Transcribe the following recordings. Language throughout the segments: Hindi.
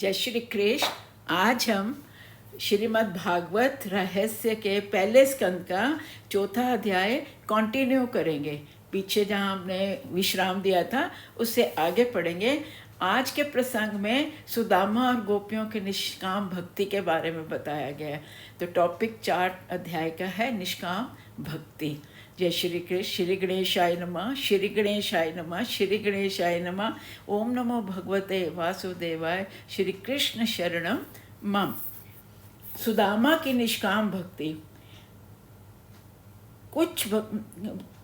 जय श्री कृष्ण। आज हम श्रीमद् भागवत रहस्य के पहले स्कंद का चौथा अध्याय कंटिन्यू करेंगे। पीछे जहाँ हमने विश्राम दिया था उससे आगे पढ़ेंगे। आज के प्रसंग में सुदामा और गोपियों के निष्काम भक्ति के बारे में बताया गया है। तो टॉपिक 4 अध्याय का है निष्काम भक्ति। जय श्री कृष्ण। श्री गणेशाय नमः, श्री गणेशाय नमः, श्री गणेशाय नमः। ओम नमो भगवते वासुदेवाय। श्री कृष्ण शरणम मम। सुदामा की निष्काम भक्ति। कुछ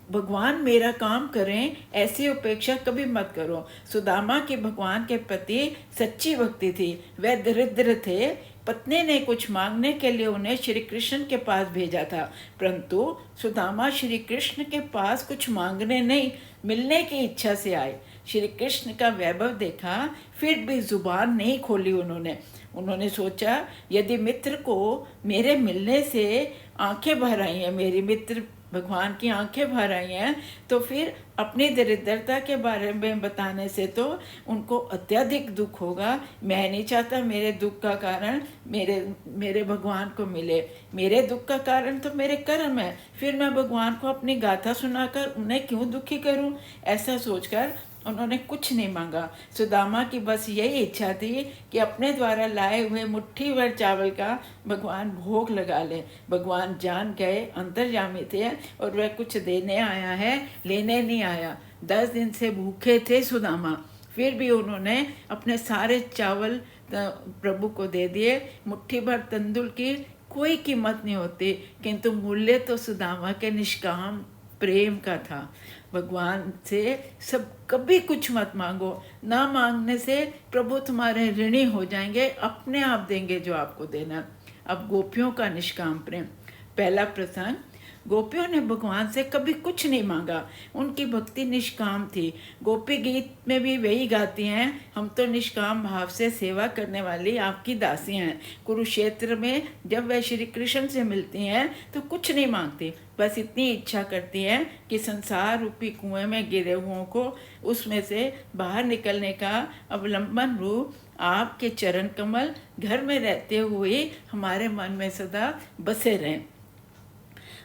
भगवान मेरा काम करें ऐसी अपेक्षा कभी मत करो। सुदामा की भगवान के प्रति सच्ची भक्ति थी। वे दरिद्र थे। पत्नी ने कुछ मांगने के लिए उन्हें श्री कृष्ण के पास भेजा था, परंतु सुदामा श्री कृष्ण के पास कुछ मांगने नहीं, मिलने की इच्छा से आए। श्री कृष्ण का वैभव देखा, फिर भी जुबान नहीं खोली उन्होंने सोचा, यदि मित्र को मेरे मिलने से आंखें भर आई हैं, मेरी मित्र भगवान की आंखें भर आई हैं, तो फिर अपनी दरिद्रता के बारे में बताने से तो उनको अत्यधिक दुख होगा। मैं नहीं चाहता मेरे दुख का कारण मेरे भगवान को मिले। मेरे दुख का कारण तो मेरे कर्म है, फिर मैं भगवान को अपनी गाथा सुनाकर उन्हें क्यों दुखी करूं? ऐसा सोचकर उन्होंने कुछ नहीं मांगा। सुदामा की बस यही इच्छा थी कि अपने द्वारा लाए हुए मुट्ठी भर चावल का भगवान भोग लगा ले। भगवान जान गए अंतर्यामी थे और वह कुछ देने आया है, लेने नहीं आया। 10 दिन से भूखे थे सुदामा, फिर भी उन्होंने अपने सारे चावल प्रभु को दे दिए। मुट्ठी भर तंदुल की कोई कीमत नहीं होती, किंतु मूल्य तो सुदामा के निष्काम प्रेम का था। भगवान से सब कभी कुछ मत मांगो। ना मांगने से प्रभु तुम्हारे ऋणी हो जाएंगे, अपने आप देंगे जो आपको देना। अब गोपियों का निष्काम प्रेम। पहला प्रसंग। गोपियों ने भगवान से कभी कुछ नहीं मांगा। उनकी भक्ति निष्काम थी। गोपी गीत में भी वही गाती हैं, हम तो निष्काम भाव से सेवा करने वाली आपकी दासियां हैं। कुरुक्षेत्र में जब वह श्री कृष्ण से मिलती हैं तो कुछ नहीं मांगती, बस इतनी इच्छा करती हैं कि संसार रूपी कुएं में गिरे हुओं को उसमें से बाहर निकलने का अवलंबन रूप आपके चरण कमल घर में रहते हुए हमारे मन में सदा बसे रहें।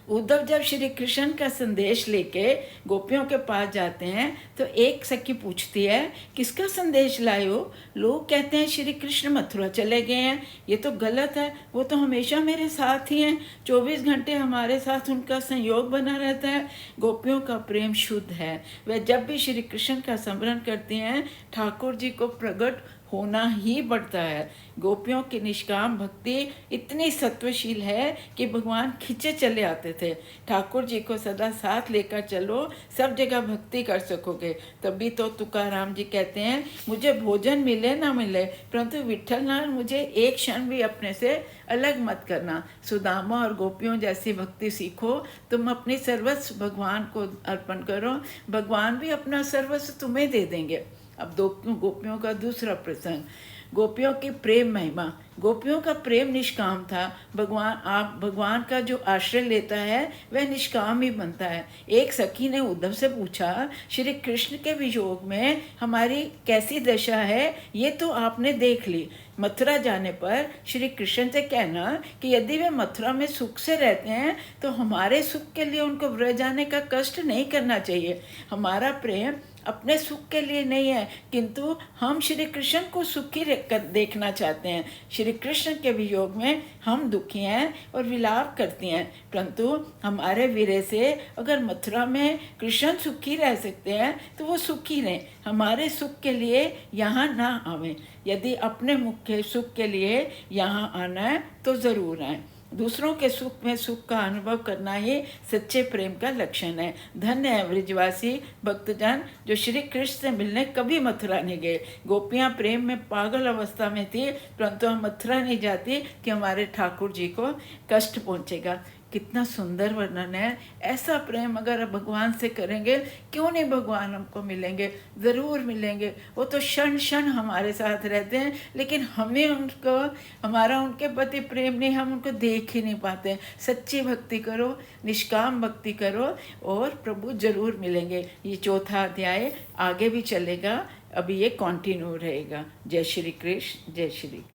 उद्धव जब श्री कृष्ण का संदेश लेके गोपियों के पास जाते हैं तो एक सखी पूछती है, किसका संदेश लाए हो? लोग कहते हैं श्री कृष्ण मथुरा चले गए हैं। ये तो गलत है, वो तो हमेशा मेरे साथ ही हैं, 24 घंटे हमारे साथ उनका संयोग बना रहता है। गोपियों का प्रेम शुद्ध है। वह जब भी श्री कृष्ण का स्मरण करती हैं ठाकुर जी को प्रकट होना ही पड़ता है। गोपियों की निष्काम भक्ति इतनी सत्वशील है कि भगवान खिंचे चले आते थे। ठाकुर जी को सदा साथ लेकर चलो, सब जगह भक्ति कर सकोगे। तभी तो तुकाराम जी कहते हैं, मुझे भोजन मिले ना मिले, परंतु विठलनाथ मुझे एक क्षण भी अपने से अलग मत करना। सुदामा और गोपियों जैसी भक्ति सीखो। तुम अपनी सर्वस्व भगवान को अर्पण करो, भगवान भी अपना सर्वस्व तुम्हें दे देंगे। अब गोपियों का दूसरा प्रसंग। गोपियों की प्रेम महिमा। गोपियों का प्रेम निष्काम था। भगवान का जो आश्रय लेता है वह निष्काम ही बनता है। एक सखी ने उद्धव से पूछा, श्री कृष्ण के वियोग में हमारी कैसी दशा है, ये तो आपने देख ली। मथुरा जाने पर श्री कृष्ण से कहना कि यदि वे मथुरा में सुख से रहते हैं तो हमारे सुख के लिए उनको व्रज जाने का कष्ट नहीं करना चाहिए। हमारा प्रेम अपने सुख के लिए नहीं है, किंतु हम श्री कृष्ण को सुखी देखना चाहते हैं। श्री कृष्ण के वियोग में हम दुखी हैं और विलाप करती हैं, परंतु हमारे विरह से अगर मथुरा में कृष्ण सुखी रह सकते हैं तो वो सुखी रहें, हमारे सुख के लिए यहाँ ना आवें। यदि अपने मुख्य सुख के लिए यहाँ आना है तो ज़रूर आएँ। दूसरों के सुख में सुख का अनुभव करना ही सच्चे प्रेम का लक्षण है। धन्य है ब्रजवासी भक्तजन जो श्री कृष्ण से मिलने कभी मथुरा नहीं गए। गोपियाँ प्रेम में पागल अवस्था में थी, परंतु हम मथुरा नहीं जाती कि हमारे ठाकुर जी को कष्ट पहुँचेगा। कितना सुंदर वर्णन है। ऐसा प्रेम अगर भगवान से करेंगे, क्यों नहीं भगवान हमको मिलेंगे, ज़रूर मिलेंगे। वो तो क्षण क्षण हमारे साथ रहते हैं, लेकिन हमें उनको, हमारा उनके प्रति प्रेम नहीं, हम उनको देख ही नहीं पाते। सच्ची भक्ति करो, निष्काम भक्ति करो और प्रभु जरूर मिलेंगे। ये चौथा अध्याय आगे भी चलेगा, अभी ये कंटिन्यू रहेगा। जय श्री कृष्ण, जय श्री।